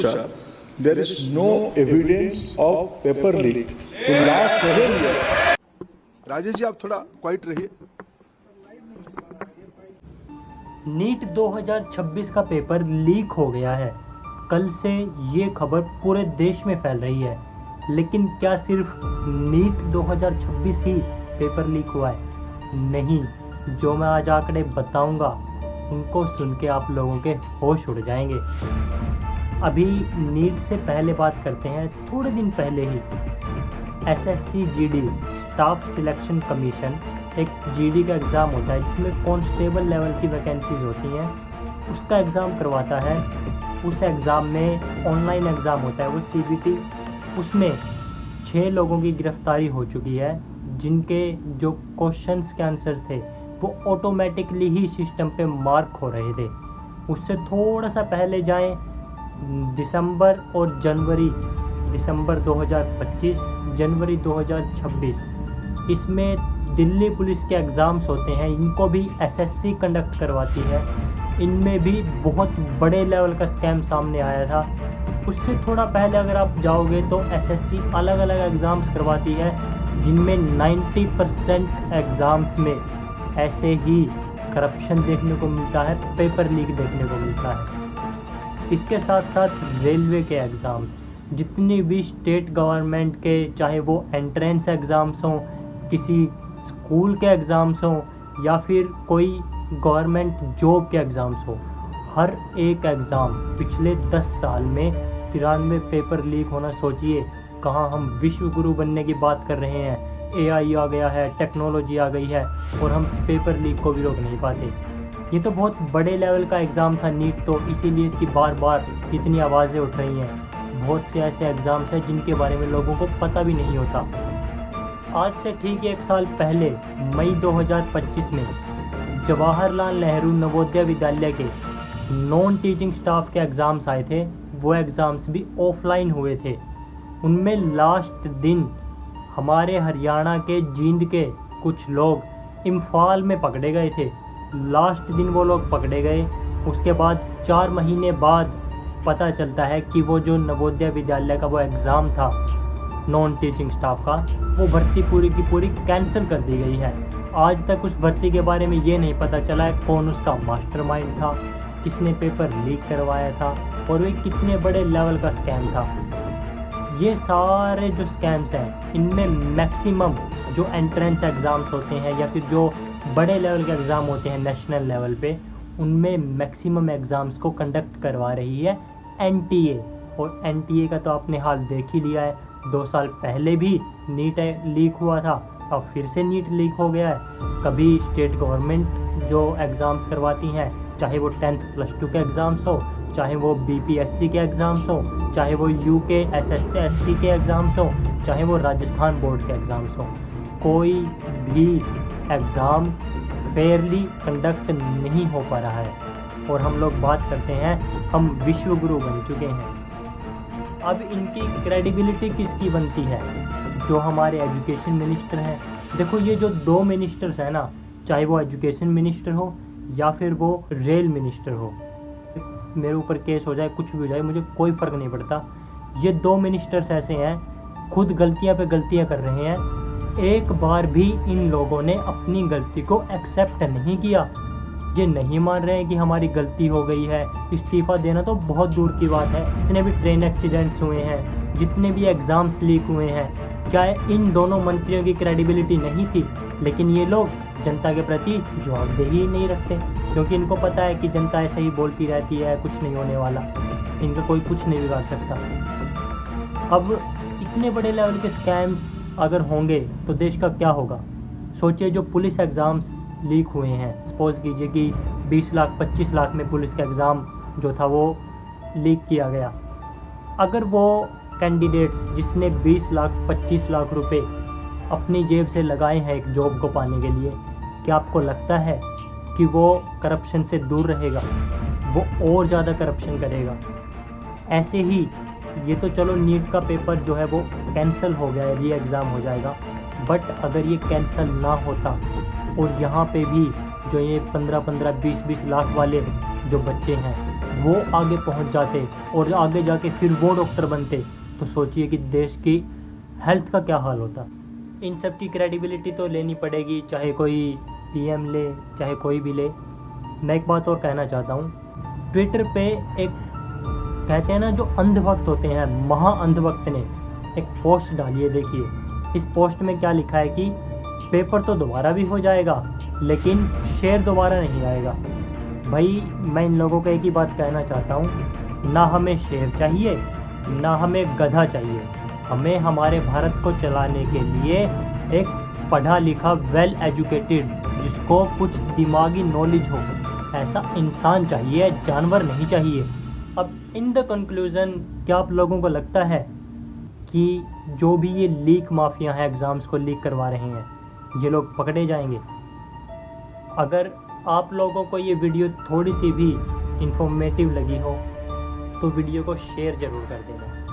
Sir, there is no evidence of paper leak in last 7 years. Rajesh ji आप थोड़ा quite रहिए। NEET 2026 का paper leak हो गया है। कल से ये खबर पूरे देश में फैल रही है, लेकिन क्या सिर्फ नीट 2026 ही पेपर लीक हुआ है? नहीं, जो मैं आज आंकड़े बताऊंगा उनको सुन के आप लोगों के होश उड़ जाएंगे। अभी नीट से पहले बात करते हैं। थोड़े दिन पहले ही SSC GD staff selection commission एक जीडी का एग्ज़ाम होता है जिसमें कांस्टेबल लेवल की वैकेंसीज होती हैं, उसका एग्ज़ाम करवाता है। उस एग्ज़ाम में ऑनलाइन एग्ज़ाम होता है वो सीबीटी। उसमें 6 लोगों की गिरफ्तारी हो चुकी है जिनके जो क्वेश्चंस के आंसर्स थे वो ऑटोमेटिकली ही सिस्टम पे मार्क हो रहे थे। उससे थोड़ा सा पहले जाएं, दिसंबर और जनवरी, दिसंबर 2025, जनवरी 2026, इसमें दिल्ली पुलिस के एग्ज़ाम्स होते हैं। इनको भी एसएससी कंडक्ट करवाती है। इनमें भी बहुत बड़े लेवल का स्कैम सामने आया था। उससे थोड़ा पहले अगर आप जाओगे तो एसएससी अलग अलग एग्ज़ाम्स करवाती है जिनमें 90% एग्ज़ाम्स में ऐसे ही करप्शन देखने को मिलता है, पेपर लीक देखने को मिलता है। इसके साथ साथ रेलवे के एग्ज़ाम्स, जितनी भी स्टेट गवर्नमेंट के, चाहे वो एंट्रेंस एग्ज़ाम्स हों, किसी स्कूल के एग्ज़ाम्स हों या फिर कोई गवर्नमेंट जॉब के एग्ज़ाम्स हो, हर एक एग्ज़ाम पिछले 10 साल में 93 पेपर लीक होना। सोचिए, कहाँ हम विश्व गुरु बनने की बात कर रहे हैं, एआई आ गया है, टेक्नोलॉजी आ गई है और हम पेपर लीक को भी रोक नहीं पाते। ये तो बहुत बड़े लेवल का एग्ज़ाम था नीट, तो इसीलिए इसकी बार बार इतनी आवाज़ें उठ रही हैं। बहुत से ऐसे एग्ज़ाम्स हैं जिनके बारे में लोगों को पता भी नहीं होता। आज से ठीक 1 साल पहले मई 2025 में जवाहरलाल नेहरू नवोदय विद्यालय के नॉन टीचिंग स्टाफ के एग्ज़ाम्स आए थे। वो एग्ज़ाम्स भी ऑफलाइन हुए थे। उनमें लास्ट दिन हमारे हरियाणा के जींद के कुछ लोग इम्फाल में पकड़े गए थे। लास्ट दिन वो लोग पकड़े गए। उसके बाद 4 महीने बाद पता चलता है कि वो जो नवोदय विद्यालय का वो एग्ज़ाम था नॉन टीचिंग स्टाफ का, वो भर्ती पूरी की पूरी कैंसिल कर दी गई है। आज तक उस भर्ती के बारे में ये नहीं पता चला है कौन उसका मास्टरमाइंड था, किसने पेपर लीक करवाया था और वे कितने बड़े लेवल का स्कैम था। ये सारे जो स्कैम्स हैं इनमें मैक्सिमम जो एंट्रेंस एग्ज़ाम्स होते हैं या फिर जो बड़े लेवल के एग्ज़ाम होते हैं नेशनल लेवल पे, उनमें मैक्सिमम एग्ज़ाम्स को कंडक्ट करवा रही है एनटीए। और एनटीए का तो आपने हाल देख ही लिया है। 2 साल पहले भी नीट लीक हुआ था, अब फिर से नीट लीक हो गया है। कभी स्टेट गवर्नमेंट जो एग्ज़ाम्स करवाती हैं, चाहे वो 10th प्लस 2 के एग्ज़ाम्स हो, चाहे वो बीपीएससी के एग्ज़ाम्स हो, चाहे वो यूके एसएससी के एग्ज़ाम्स हो, चाहे वो राजस्थान बोर्ड के एग्ज़ाम्स हो, कोई भी एग्ज़ाम फेयरली कंडक्ट नहीं हो पा रहा है। और हम लोग बात करते हैं, हम विश्व गुरु बन चुके हैं। अब इनकी क्रेडिबिलिटी किसकी बनती है? जो हमारे एजुकेशन मिनिस्टर हैं। देखो, ये जो 2 मिनिस्टर्स हैं ना, चाहे वो एजुकेशन मिनिस्टर हो या फिर वो रेल मिनिस्टर हो, मेरे ऊपर केस हो जाए, कुछ भी हो जाए, मुझे कोई फ़र्क नहीं पड़ता। ये 2 मिनिस्टर्स ऐसे हैं, खुद गलतियां पे गलतियां कर रहे हैं। एक बार भी इन लोगों ने अपनी गलती को एक्सेप्ट नहीं किया। ये नहीं मान रहे हैं कि हमारी गलती हो गई है। इस्तीफ़ा देना तो बहुत दूर की बात है। जितने भी ट्रेन एक्सीडेंट्स हुए हैं, जितने भी एग्ज़ाम्स लीक हुए हैं, क्या इन दोनों मंत्रियों की क्रेडिबिलिटी नहीं थी? लेकिन ये लोग जनता के प्रति जवाबदेही नहीं रखते, क्योंकि इनको पता है कि जनता ऐसे ही बोलती रहती है, कुछ नहीं होने वाला, इनका कोई कुछ नहीं बिगाड़ सकता। अब इतने बड़े लेवल के स्कैम्स अगर होंगे तो देश का क्या होगा? सोचिए, जो पुलिस एग्ज़ाम्स लीक हुए हैं, सपोज़ कीजिए कि 20 लाख 25 लाख में पुलिस का एग्ज़ाम जो था वो लीक किया गया। अगर वो कैंडिडेट्स जिसने 20 लाख 25 लाख रुपए अपनी जेब से लगाए हैं एक जॉब को पाने के लिए, क्या आपको लगता है कि वो करप्शन से दूर रहेगा? वो और ज़्यादा करप्शन करेगा। ऐसे ही ये तो चलो नीट का पेपर जो है वो कैंसिल हो गया है, री एग्ज़ाम हो जाएगा। बट अगर ये कैंसिल ना होता और यहाँ पे भी जो ये 15-15, 20-20 लाख वाले जो बच्चे हैं वो आगे पहुंच जाते और आगे जाके फिर वो डॉक्टर बनते, तो सोचिए कि देश की हेल्थ का क्या हाल होता। इन सब की क्रेडिबिलिटी तो लेनी पड़ेगी, चाहे कोई पीएम ले चाहे कोई भी ले। मैं एक बात और कहना चाहता हूँ, ट्विटर पे एक कहते हैं ना जो अंधभक्त होते हैं, महा अंधभक्त ने एक पोस्ट डाली है। देखिए इस पोस्ट में क्या लिखा है कि पेपर तो दोबारा भी हो जाएगा लेकिन शेर दोबारा नहीं आएगा। भाई मैं इन लोगों को एक ही बात कहना चाहता हूँ, ना हमें शेर चाहिए ना हमें गधा चाहिए, हमें हमारे भारत को चलाने के लिए एक पढ़ा लिखा वेल एजुकेटेड जिसको कुछ दिमागी नॉलेज हो ऐसा इंसान चाहिए, जानवर नहीं चाहिए। अब इन द कंक्लूज़न क्या आप लोगों को लगता है कि जो भी ये लीक माफिया हैं, एग्ज़ाम्स को लीक करवा रहे हैं, ये लोग पकड़े जाएंगे? अगर आप लोगों को ये वीडियो थोड़ी सी भी इंफॉर्मेटिव लगी हो तो वीडियो को शेयर ज़रूर कर देना।